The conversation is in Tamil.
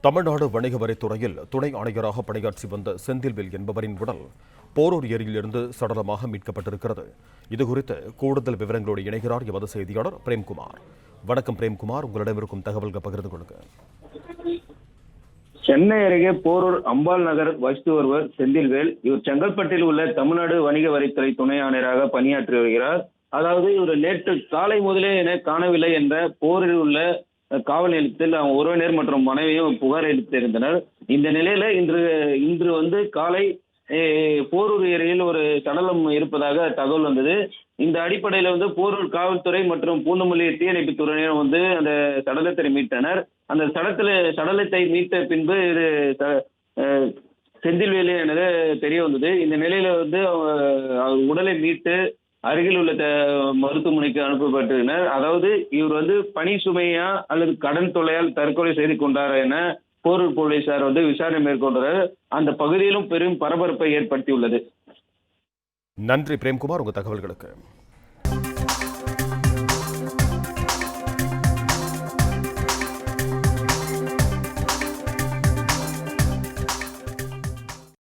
தமிழ்நாடு வணிக வரித்துறையில் துணை ஆணையராக பணியாற்றி வந்த செந்தில்வேல் என்பவரின் உடல் போரூர் ஏரியிலிருந்து சடலமாக மீட்கப்பட்டிருக்கிறது. இதுகுறித்து கூடுதல் விவரங்களோடு இணைகிறார் எமது செய்தியாளர் பிரேம்குமார். வணக்கம் பிரேம்குமார், உங்களிடம் இருக்கும் தகவல்கள் பகிர்ந்து கொள்ளுங்க. சென்னை அருகே போரூர் அம்பாள் நகர் வசித்து வருவர் செந்தில்வேல். இவர் செங்கல்பட்டில் உள்ள தமிழ்நாடு வணிக வரித்துறை துணை ஆணையராக பணியாற்றி வருகிறார். அதாவது இவர் நேற்று காலை முதலே என காணவில்லை என்ற போரூரில் உள்ள காவல் நிலையத்தில் உறவினர் மற்றும் மனைவியும் புகார் அளித்திருந்தனர். இந்த நிலையில இன்று வந்து காலை போரூர் ஏரியில் ஒரு சடலம் இருப்பதாக தகவல் வந்தது. இந்த அடிப்படையில் வந்து போரூர் காவல்துறை மற்றும் பூந்தமல்லி தீயணைப்பு துறையினர் வந்து அந்த சடலத்தை மீட்டனர். அந்த சடலத்தை மீட்ட பின்பு இது செந்தில்வேலு எனது தெரிய வந்தது. இந்த நிலையில வந்து உடலை மீட்டு அருகில் உள்ள மருத்துவமனைக்கு அனுப்பப்பட்டனர். அதாவது இவர் வந்து பணி சுமையா அல்லது கடன் தொல்லையால் தற்கொலை செய்து கொண்டார் என போரூர் போலீசார் வந்து விசாரணை மேற்கொண்டனர். அந்த பகுதியிலும் பெரும் பரபரப்பை ஏற்படுத்தியுள்ளது. நன்றி பிரேம்குமார், உங்க தகவல்களுக்கு.